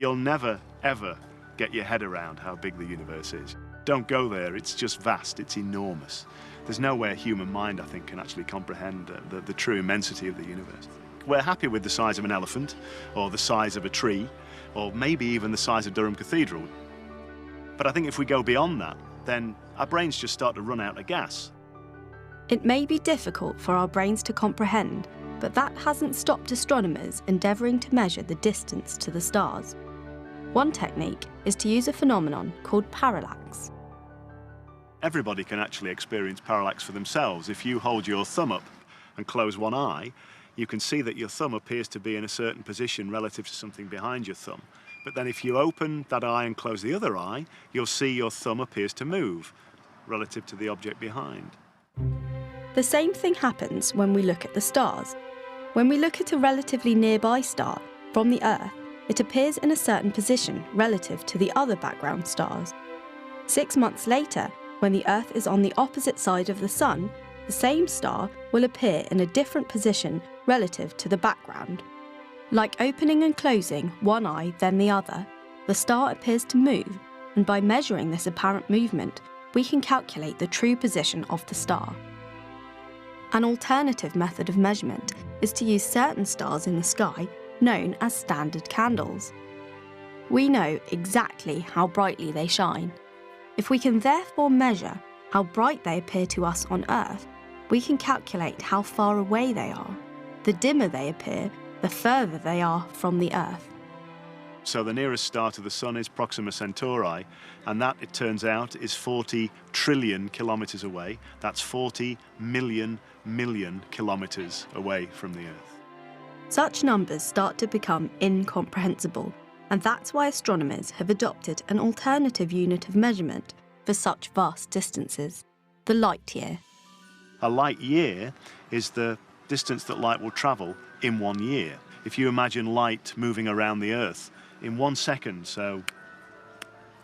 You'll never, ever get your head around how big the universe is. Don't go there, it's just vast, it's enormous. There's no way a human mind, I think, can actually comprehend the true immensity of the universe. We're happy with the size of an elephant, or the size of a tree, or maybe even the size of Durham Cathedral. But I think if we go beyond that, then our brains just start to run out of gas. It may be difficult for our brains to comprehend, but that hasn't stopped astronomers endeavouring to measure the distance to the stars. One technique is to use a phenomenon called parallax. Everybody can actually experience parallax for themselves. If you hold your thumb up and close one eye, you can see that your thumb appears to be in a certain position relative to something behind your thumb. But then if you open that eye and close the other eye, you'll see your thumb appears to move relative to the object behind. The same thing happens when we look at the stars. When we look at a relatively nearby star from the Earth, it appears in a certain position relative to the other background stars. 6 months later, when the Earth is on the opposite side of the Sun, the same star will appear in a different position relative to the background. Like opening and closing one eye then the other, the star appears to move, and by measuring this apparent movement, we can calculate the true position of the star. An alternative method of measurement is to use certain stars in the sky known as standard candles. We know exactly how brightly they shine. If we can therefore measure how bright they appear to us on Earth, we can calculate how far away they are. The dimmer they appear, the further they are from the Earth. So the nearest star to the Sun is Proxima Centauri, and that, it turns out, is 40 trillion kilometres away. That's 40 million kilometres away from the Earth. Such numbers start to become incomprehensible, and that's why astronomers have adopted an alternative unit of measurement for such vast distances, the light year. A light year is the distance that light will travel in 1 year. If you imagine light moving around the Earth in 1 second, so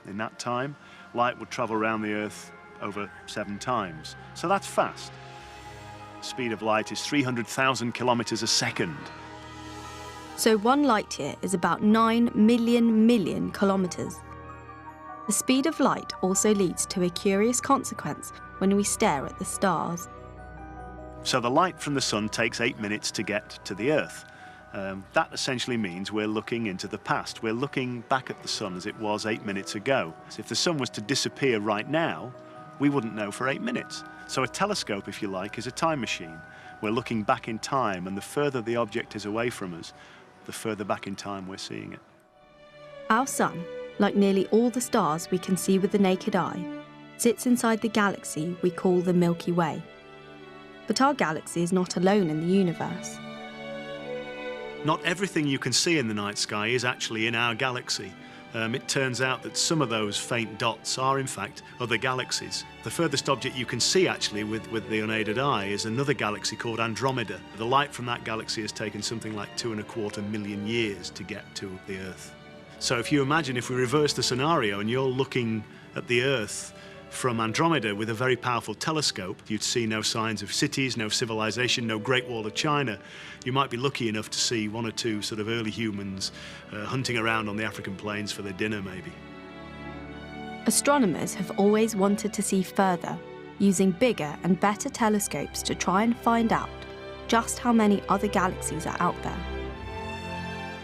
in that time, light would travel around the Earth over 7 times. So that's fast. The speed of light is 300,000 kilometres a second. So 1 light year is about 9 million kilometres. The speed of light also leads to a curious consequence when we stare at the stars. So the light from the Sun takes 8 minutes to get to the Earth. That essentially means we're looking into the past. We're looking back at the Sun as it was 8 minutes ago. So if the Sun was to disappear right now, we wouldn't know for 8 minutes. So a telescope, if you like, is a time machine. We're looking back in time, and the further the object is away from us, the further back in time we're seeing it. Our Sun, like nearly all the stars we can see with the naked eye, sits inside the galaxy we call the Milky Way. But our galaxy is not alone in the universe. Not everything you can see in the night sky is actually in our galaxy. It turns out that some of those faint dots are in fact other galaxies. The furthest object you can see actually with the unaided eye is another galaxy called Andromeda. The light from that galaxy has taken something like 2.25 million years to get to the Earth. So if you imagine if we reverse the scenario and you're looking at the Earth from Andromeda with a very powerful telescope, you'd see no signs of cities, no civilization, no Great Wall of China. You might be lucky enough to see 1 or 2 sort of early humans hunting around on the African plains for their dinner, maybe. Astronomers have always wanted to see further, using bigger and better telescopes to try and find out just how many other galaxies are out there.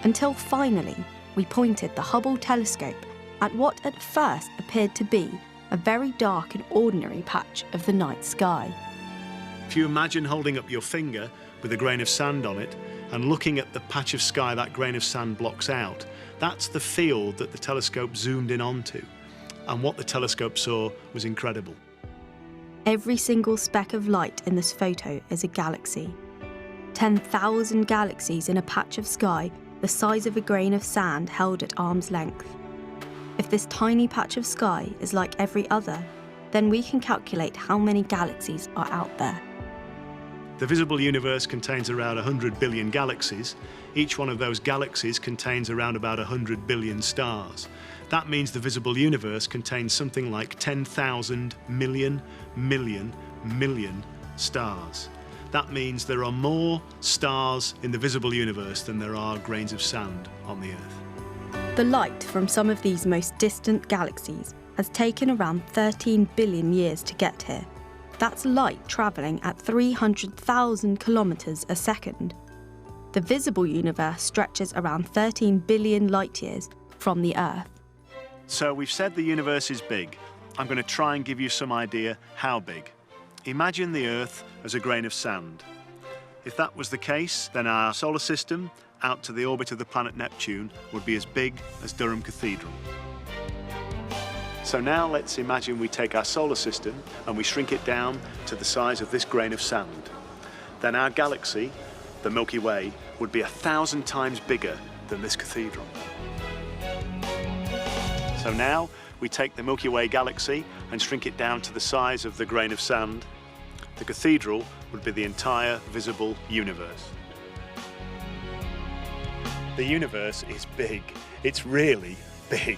Until finally, we pointed the Hubble telescope at what at first appeared to be a very dark and ordinary patch of the night sky. If you imagine holding up your finger with a grain of sand on it and looking at the patch of sky that grain of sand blocks out, that's the field that the telescope zoomed in onto. And what the telescope saw was incredible. Every single speck of light in this photo is a galaxy. 10,000 galaxies in a patch of sky the size of a grain of sand held at arm's length. If this tiny patch of sky is like every other, then we can calculate how many galaxies are out there. The visible universe contains around 100 billion galaxies. Each one of those galaxies contains around about 100 billion stars. That means the visible universe contains something like 10,000 million stars. That means there are more stars in the visible universe than there are grains of sand on the Earth. The light from some of these most distant galaxies has taken around 13 billion years to get here. That's light travelling at 300,000 kilometres a second. The visible universe stretches around 13 billion light-years from the Earth. So we've said the universe is big. I'm going to try and give you some idea how big. Imagine the Earth as a grain of sand. If that was the case, then our solar system, out to the orbit of the planet Neptune, would be as big as Durham Cathedral. So now let's imagine we take our solar system and we shrink it down to the size of this grain of sand. Then our galaxy, the Milky Way, would be 1,000 times bigger than this cathedral. So now we take the Milky Way galaxy and shrink it down to the size of the grain of sand. The cathedral would be the entire visible universe. The universe is big. It's really big.